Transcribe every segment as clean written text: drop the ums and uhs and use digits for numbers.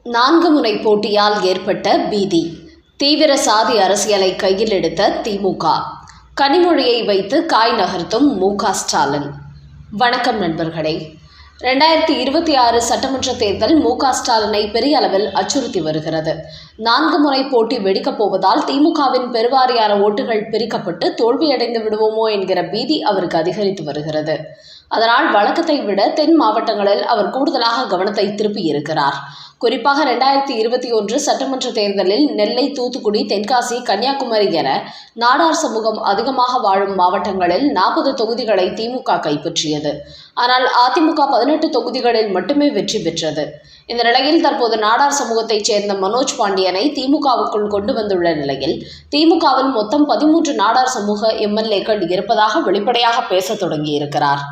4 முனை போட்டியால் ஏற்பட்ட பீதி. தீவிர சாதி அரசியலை கையில் எடுத்த திமுக. கனிமொழியை வைத்து காய் நகர்த்தும் மு.க. ஸ்டாலின். வணக்கம் நண்பர்களே. 2026 சட்டமன்ற தேர்தல் மு.க. ஸ்டாலினை பெரிய அளவில் அச்சுறுத்தி வருகிறது. 4 முறை போட்டி வெடிக்கப் போவதால் திமுகவின் பெருவாரியான ஓட்டுகள் பிரிக்கப்பட்டு தோல்வியடைந்து விடுவோமோ என்கிற பீதி அவருக்கு அதிகரித்து வருகிறது. அதனால் வழக்கத்தை விட தென் மாவட்டங்களில் அவர் கூடுதலாக கவனத்தை திருப்பியிருக்கிறார். குறிப்பாக 2021 சட்டமன்ற தேர்தலில் நெல்லை, தூத்துக்குடி, தென்காசி, கன்னியாகுமரி என நாடார் சமூகம் அதிகமாக வாழும் மாவட்டங்களில் 40 தொகுதிகளை திமுக கைப்பற்றியது. ஆனால் அதிமுக 18 தொகுதிகளில் மட்டுமே வெற்றி பெற்றது. இந்த நிலையில் தற்போது நாடார் சமூகத்தைச் சேர்ந்த மனோஜ் பாண்டியனை திமுகவுக்குள் கொண்டு வந்துள்ள நிலையில் திமுகவில் மொத்தம் 13 நாடார் சமூக எம்எல்ஏக்கள் இருப்பதாக வெளிப்படையாக பேசத் தொடங்கியிருக்கிறார்.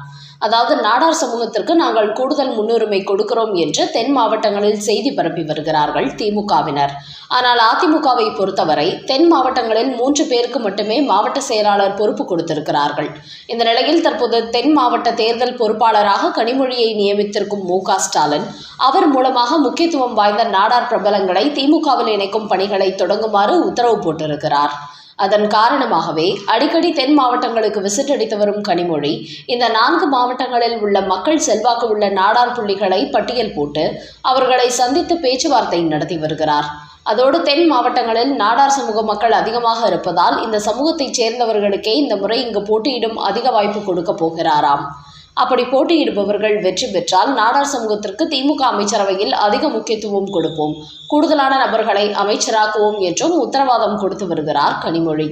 அதாவது நாடார் சமூகத்திற்கு நாங்கள் கூடுதல் முன்னுரிமை கொடுக்கிறோம் என்று தென் மாவட்டங்களில் செய்தி பரப்பி வருகிறார்கள் திமுகவினர். ஆனால் அதிமுகவை பொறுத்தவரை தென் மாவட்டங்களில் 3 பேருக்கு மட்டுமே மாவட்ட செயலாளர் பொறுப்பு கொடுத்திருக்கிறார்கள். இந்த நிலையில் தற்போது தென் மாவட்ட தேர்தல் பொறுப்பாளராக கனிமொழியை நியமித்திருக்கும் மு.க. ஸ்டாலின் அவர் மூலமாக முக்கியத்துவம் வாய்ந்த நாடார் பிரபலங்களை திமுகவில் இணைக்கும் பணிகளை தொடங்குமாறு உத்தரவு போட்டிருக்கிறார். அதன் காரணமாகவே அடிக்கடி தென் மாவட்டங்களுக்கு விசிட் அடித்து வரும் கனிமொழி இந்த 4 மாவட்டங்களில் உள்ள மக்கள் செல்வாக்கு உள்ள நாடார் புள்ளிகளை பட்டியல் போட்டு அவர்களை சந்தித்து பேச்சுவார்த்தை நடத்தி வருகிறார். அதோடு தென் மாவட்டங்களில் நாடார் சமூக மக்கள் அதிகமாக இருப்பதால் இந்த சமூகத்தைச் சேர்ந்தவர்களுக்கே இந்த முறை இங்கு போட்டியிடும் அதிக வாய்ப்பு கொடுக்க போகிறாராம். அப்படி போட்டியிடுபவர்கள் வெற்றி பெற்றால் நாடார் சமூகத்திற்கு திமுக அமைச்சரவையில் அதிக முக்கியத்துவம் கொடுப்போம், கூடுதலான நபர்களை அமைச்சராக்குவோம் என்றும் உத்தரவாதம் கொடுத்து வருகிறார் கனிமொழி.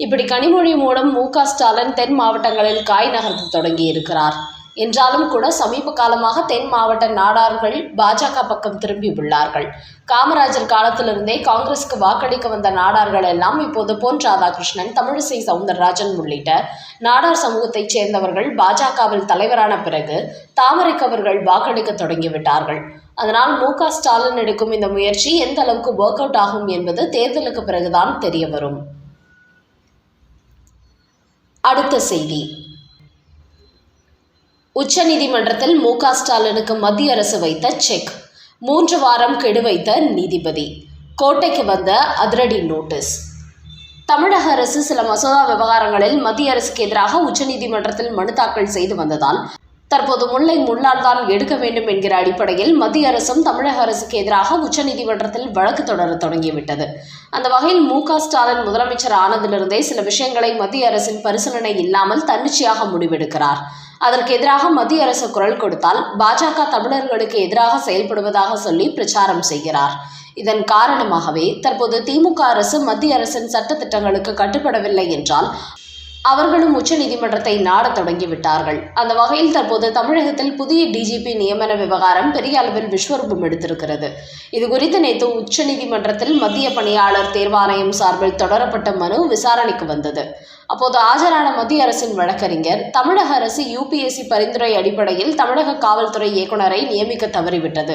இப்படி கனிமொழி மூலம் மு.க. ஸ்டாலின் தென் மாவட்டங்களில் காய் நகர்த்த தொடங்கி இருக்கிறார். என்றாலும் கூட சமீப காலமாக தென் மாவட்ட நாடார்கள் பாஜக பக்கம் திரும்பி உள்ளார்கள். காமராஜர் காலத்திலிருந்தே காங்கிரசுக்கு வாக்களிக்க வந்த நாடார்கள் எல்லாம் இப்போது பொன் ராதாகிருஷ்ணன், தமிழிசை சவுந்தரராஜன் உள்ளிட்ட நாடார் சமூகத்தைச் சேர்ந்தவர்கள் பாஜகவில் தலைவரான பிறகு தாமரைக்கு அவர்கள் வாக்களிக்க தொடங்கிவிட்டார்கள். அதனால் மு.க. ஸ்டாலின் எடுக்கும் இந்த முயற்சி எந்த அளவுக்கு ஒர்க் அவுட் ஆகும் என்பது தேர்தலுக்கு பிறகுதான் தெரிய வரும். அடுத்த செய்தி. உச்சநீதிமன்றத்தில் மு.க. ஸ்டாலினுக்கு மத்திய அரசு வைத்த செக். 3 வாரம் கெடு வைத்த நீதிபதி. கோட்டைக்கு வந்த அதிரடி நோட்டீஸ். தமிழக அரசு சில மசோதா விவகாரங்களில் மத்திய அரசுக்கு எதிராக உச்சநீதிமன்றத்தில் மனு தாக்கல் செய்து வந்ததால் தற்போது முல்லை முள்ளால் தான் எடுக்க வேண்டும் என்கிற அடிப்படையில் மத்திய அரசும் தமிழக அரசுக்கு எதிராக உச்சநீதிமன்றத்தில் வழக்கு தொடர தொடங்கிவிட்டது. அந்த வகையில் மு.க. ஸ்டாலின் முதலமைச்சர் ஆனதிலிருந்தே சில விஷயங்களை மத்திய அரசின் பரிசீலனை இல்லாமல் தன்னிச்சையாக முடிவெடுக்கிறார். அதற்கு எதிராக மத்திய அரசு குரல் கொடுத்தால் பாஜக தமிழர்களுக்கு எதிராக செயல்படுவதாக சொல்லி பிரச்சாரம் செய்கிறார். இதன் காரணமாகவே தற்போது திமுக அரசு மத்திய அரசின் சட்ட திட்டங்களுக்கு கட்டுப்படவில்லை என்றால் அவர்களும் உச்சநீதிமன்றத்தை நாடத் தொடங்கிவிட்டார்கள். அந்த வகையில் தற்போது தமிழகத்தில் புதிய டிஜிபி நியமன விவகாரம் பெரிய அளவில் விஸ்வரூபம் எடுத்திருக்கிறது. இதுகுறித்து நேற்று உச்சநீதிமன்றத்தில் மத்திய பணியாளர் தேர்வாணையம் சார்பில் தொடரப்பட்ட மனு விசாரணைக்கு வந்தது. அப்போது ஆஜரான மத்திய அரசின் வழக்கறிஞர் தமிழக அரசு UPSC பரிந்துரை அடிப்படையில் தமிழக காவல்துறை இயக்குநரை நியமிக்க தவறிவிட்டது.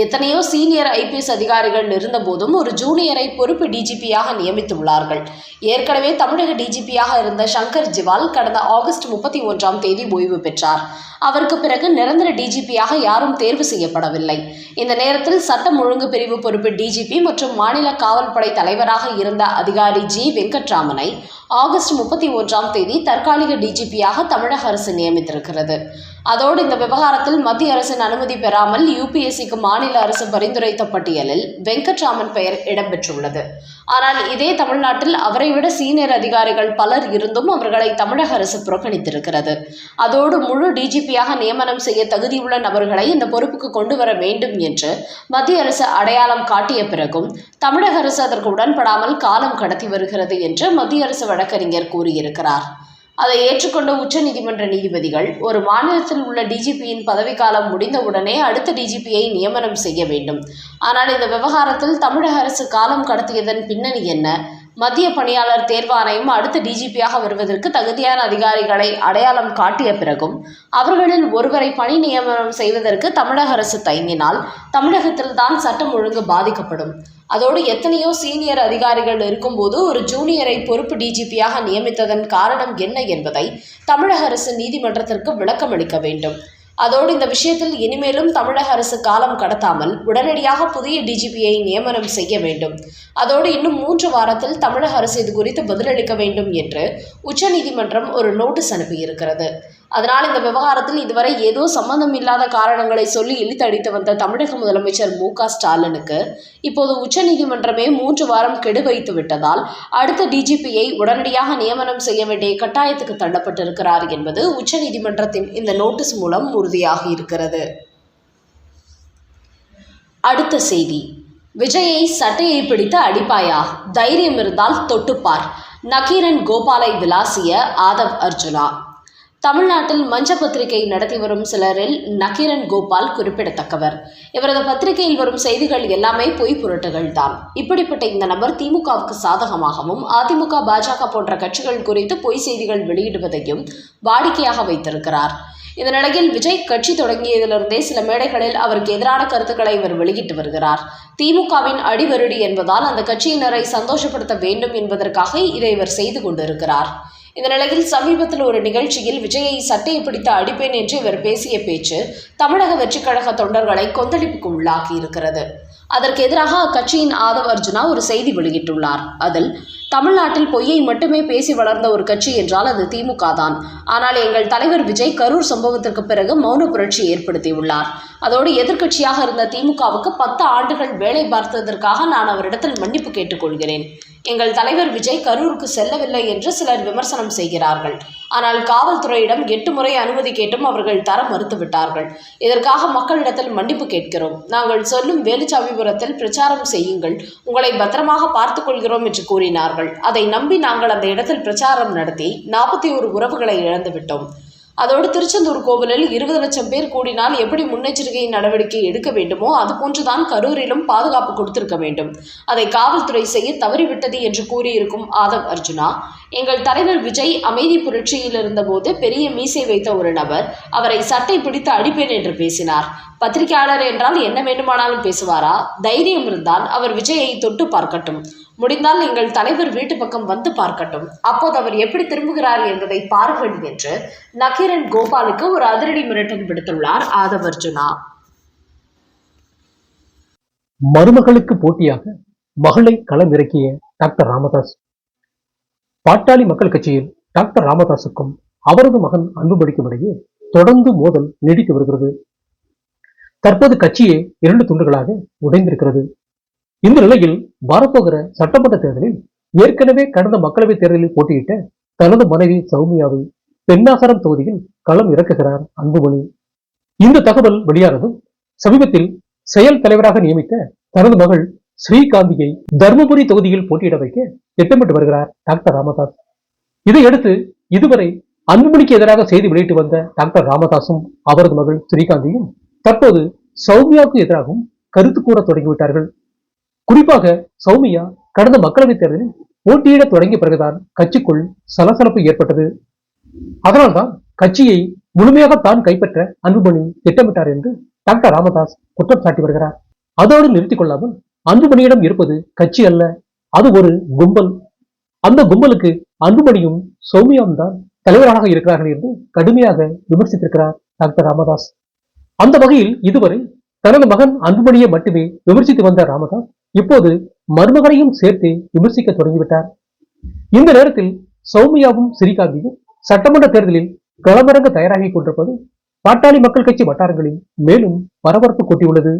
எத்தனையோ சீனியர் IPS அதிகாரிகள் இருந்தபோதும் ஒரு ஜூனியரை பொறுப்பு டிஜிபியாக நியமித்துள்ளார்கள். ஏற்கனவே தமிழக டிஜிபியாக இருந்த சங்கர் ஜிவால் கடந்த ஆகஸ்ட் 31ஆம் தேதி ஓய்வு பெற்றார். அவருக்கு பிறகு நிரந்தர டிஜிபியாக யாரும் தேர்வு செய்யப்படவில்லை. இந்த நேரத்தில் சட்டம் ஒழுங்கு பிரிவு பொறுப்பு டிஜிபி மற்றும் மாநில காவல்படை தலைவராக இருந்த அதிகாரி G. வெங்கட்ராமனை ஆகஸ்ட் 31ஆம் தேதி தற்காலிக டிஜிபியாக தமிழக அரசு நியமித்திருக்கிறது. அதோடு இந்த விவகாரத்தில் மத்திய அரசின் அனுமதி பெறாமல் UPSCக்கு மாநில அரசு பரிந்துரைத்த பட்டியலில் வெங்கட்ராமன் பெயர் இடம்பெற்றுள்ளது. ஆனால் இதே தமிழ்நாட்டில் அவரை விட சீனியர் அதிகாரிகள் பலர் இருந்தும் அவர்களை தமிழக அரசு புறக்கணித்திருக்கிறது. அதோடு முழு டிஜிபியாக நியமனம் செய்ய தகுதியுள்ள நபர்களை இந்த பொறுப்புக்கு கொண்டு வர வேண்டும் என்று மத்திய அரசு அடையாளம் காட்டிய பிறகும் தமிழக அரசு அதற்கு உடன்படாமல் காலம் கடத்தி வருகிறது என்று மத்திய அரசு வழக்கறிஞர் கூறியிருக்கிறார். அதை ஏற்றுக்கொண்ட உச்சநீதிமன்ற நீதிபதிகள் ஒரு மாநிலத்தில் உள்ள டிஜிபியின் பதவிக்காலம் முடிந்தவுடனே அடுத்த டிஜிபியை நியமனம் செய்ய வேண்டும். ஆனால் இந்த விவகாரத்தில் தமிழக அரசு காலம் கடத்தியதன் பின்னணி என்ன? மத்திய பணியாளர் தேர்வாணையம் அடுத்த டிஜிபியாக வருவதற்கு தகுதியான அதிகாரிகளை அடையாளம் காட்டிய பிறகும் அவர்களில் ஒருவரை பணி நியமனம் செய்வதற்கு தமிழக அரசு தயங்கினால் தமிழகத்தில் தான் சட்டம் ஒழுங்கு பாதிக்கப்படும். அதோடு எத்தனையோ சீனியர் அதிகாரிகள் இருக்கும்போது ஒரு ஜூனியரை பொறுப்பு டிஜிபியாக நியமித்ததன் காரணம் என்ன என்பதை தமிழக அரசு நீதிமன்றத்திற்கு விளக்கமளிக்க வேண்டும். அதோடு இந்த விஷயத்தில் இனிமேலும் தமிழக அரசு காலம் கடத்தாமல் உடனடியாக புதிய டிஜிபியை நியமனம் செய்ய வேண்டும். அதோடு இன்னும் 3 வாரத்தில் தமிழக அரசு இது குறித்து பதிலளிக்க வேண்டும் என்று உச்சநீதிமன்றம் ஒரு நோட்டீஸ் அனுப்பியிருக்கிறது. அதனால் இந்த விவகாரத்தில் இதுவரை ஏதோ சம்பந்தம் இல்லாத காரணங்களை சொல்லி இழுத்தடித்து வந்த தமிழக முதலமைச்சர் மு.க.ஸ்டாலினுக்கு இப்போது உச்சநீதிமன்றமே 3 வாரம் கெடு வைத்து விட்டதால் அடுத்த டிஜிபியை உடனடியாக நியமனம் செய்ய வேண்டிய கட்டாயத்துக்கு தள்ளப்பட்டிருக்கிறார் என்பது உச்சநீதிமன்றத்தின் இந்த நோட்டீஸ் மூலம் உறுதியாகி இருக்கிறது. அடுத்த செய்தி, விஜயை சட்டையை பிடித்து அடிப்பாயா, தைரியம் இருந்தால் தொட்டுப்பார், நக்கீரன் கோபாலை விளாசிய ஆதவ் அர்ஜுனா. தமிழ்நாட்டில் மஞ்ச பத்திரிகை நடத்தி வரும் சிலரில் நக்கீரன் கோபால் குறிப்பிடத்தக்கவர். இவரது பத்திரிகையில் வரும் செய்திகள் எல்லாமே பொய் புரட்டுகள் தான். இப்படிப்பட்ட இந்த நபர் திமுகவுக்கு சாதகமாகவும் அதிமுக, பாஜக போன்ற கட்சிகள் குறித்து பொய் செய்திகள் வெளியிடுவதையும் வாடிக்கையாக வைத்திருக்கிறார். இந்த நிலையில் விஜய் கட்சி தொடங்கியதிலிருந்தே சில மேடைகளில் அவருக்கு எதிரான கருத்துக்களை இவர் வெளியிட்டு வருகிறார். திமுகவின் அடிவருடி என்பதால் அந்த கட்சியினரை சந்தோஷப்படுத்த வேண்டும் என்பதற்காக இதை இவர் செய்து கொண்டிருக்கிறார். இந்த நிலையில் சமீபத்தில் ஒரு நிகழ்ச்சியில் விஜயை சட்டையை பிடித்து அடிப்பேன் என்று இவர் பேசிய பேச்சு தமிழக வெற்றிக் கழக தொண்டர்களை கொந்தளிப்புக்கு உள்ளாக்கி இருக்கிறது. அதற்கு எதிராக அக்கட்சியின் ஆதவ் அர்ஜுனா ஒரு செய்தி வெளியிட்டுள்ளார். அதில், தமிழ்நாட்டில் பொய்யை மட்டுமே பேசி வளர்ந்த ஒரு கட்சி என்றால் அது திமுக தான். ஆனால் எங்கள் தலைவர் விஜய் கரூர் சம்பவத்திற்கு பிறகு மௌன புரட்சி ஏற்படுத்தியுள்ளார். அதோடு எதிர்க்கட்சியாக இருந்த திமுகவுக்கு 10 ஆண்டுகள் வேலை பார்த்ததற்காக நான் அவரிடத்தில் மன்னிப்பு கேட்டுக்கொள்கிறேன். எங்கள் தலைவர் விஜய் கரூருக்கு செல்லவில்லை என்று சிலர் விமர்சனம் செய்கிறார்கள். ஆனால் காவல்துறையிடம் 8 முறை அனுமதி கேட்டும் அவர்கள் தர மறுத்துவிட்டார்கள். இதற்காக மக்களிடத்தில் மன்னிப்பு கேட்கிறோம். நாங்கள் சொல்லும் வேலுச்சாமிபுரத்தில் பிரச்சாரம் செய்யுங்கள், உங்களை பத்திரமாக பார்த்துக் கொள்கிறோம் என்று கூறினார்கள். அதை நம்பி நாங்கள் அந்த இடத்தில் பிரச்சாரம் நடத்தி 41 உறவுகளை இழந்துவிட்டோம். அதோடு திருச்செந்தூர் கோவிலில் 20 லட்சம் பேர் கூடினால் எப்படி முன்னெச்சரிக்கை நடவடிக்கை எடுக்க வேண்டுமோ அதுபோன்றுதான் கரூரிலும் பாதுகாப்பு கொடுத்திருக்க வேண்டும். அதை காவல்துறை செய்ய தவறிவிட்டது என்று கூறியிருக்கும் ஆதவ் அர்ஜுனா, எங்கள் தலைவர் விஜய் அமைதி புரட்சியில் இருந்தபோது பெரிய மீசை வைத்த ஒரு நபர் அவரை சட்டை பிடித்து அடிப்பேன் என்று பேசினார். பத்திரிகையாளர் என்றால் என்ன வேண்டுமானாலும் பேசுவாரா? தைரியம் இருந்தால் அவர் விஜயை தொட்டு பார்க்கட்டும். முடிந்தால் எங்கள் தலைவர் வீட்டு பக்கம் வந்து பார்க்கட்டும். அப்போது அவர் எப்படி திரும்புகிறார் என்பதை பாருங்கள் என்று நக்கீரன் கோபாலுக்கு ஒரு அதிரடி மிரட்டல் விடுத்துள்ளார் ஆதவ் அர்ஜுனா. மருமகளுக்கு போட்டியாக மகளை களமிறக்கிய டாக்டர் ராமதாஸ். பாட்டாளி மக்கள் கட்சியில் டாக்டர் ராமதாஸுக்கும் அவரது மகன் அன்புமணிக்கும் இடையே தொடர்ந்து மோதல் நீடித்து வருகிறது. தற்போது கட்சியே 2 துண்டுகளாக உடைந்திருக்கிறது. இந்த நிலையில் வரப்போகிற சட்டமன்ற தேர்தலில் ஏற்கனவே கடந்த மக்களவைத் தேர்தலில் போட்டியிட்ட தனது மனைவி சௌமியாவை பெண்ணாகரம் தொகுதியில் களம் இறக்குகிறார் அன்புமணி. இந்த தகவல் வெளியானதும் சமீபத்தில் செயல் தலைவராக நியமித்த தனது மகள் ஸ்ரீகாந்தியை தர்மபுரி தொகுதியில் போட்டியிட வைக்க திட்டமிட்டு வருகிறார் டாக்டர் ராமதாஸ். இதையடுத்து இதுவரை அன்புமணிக்கு எதிராக செய்தி வெளியிட்டு வந்த டாக்டர் ராமதாசும் அவரது மகள் ஸ்ரீகாந்தியும் தற்போது சௌமியாவுக்கு எதிராகவும் கருத்து கூற தொடங்கிவிட்டார்கள். குறிப்பாக சௌமியா கடந்த மக்களவைத் தேர்தலில் போட்டியிட தொடங்கிய பிறகுதான் கட்சிக்குள் சலசலப்பு ஏற்பட்டது. அதனால்தான் கட்சியை முழுமையாக தான் கைப்பற்ற அன்புமணி திட்டமிட்டார் என்று டாக்டர் ராமதாஸ் குற்றம் சாட்டி வருகிறார். அதோடு நிறுத்திக் கொள்ளாமல் அன்புமணியிடம் இருப்பது கட்சி அல்ல, அது ஒரு கும்பல். அந்த கும்பலுக்கு அன்புமணியும் சௌமியாவும் தான் தலைவராக இருக்கிறார்கள் என்று கடுமையாக விமர்சித்திருக்கிறார் டாக்டர் ராமதாஸ். அந்த வகையில் இதுவரை தனது மகன் அன்புமணியை மட்டுமே விமர்சித்து வந்த ராமதாஸ் இப்போது மருமகனையும் சேர்த்து விமர்சிக்க தொடங்கிவிட்டார். இந்த நேரத்தில் சௌமியாவும் ஸ்ரீகாந்தியும் சட்டமன்ற தேர்தலில் களமிறங்க தயாராகி கொண்டிருப்பது பாட்டாளி மக்கள் கட்சி வட்டாரங்களில் மேலும் பரபரப்பு கொட்டியுள்ளது.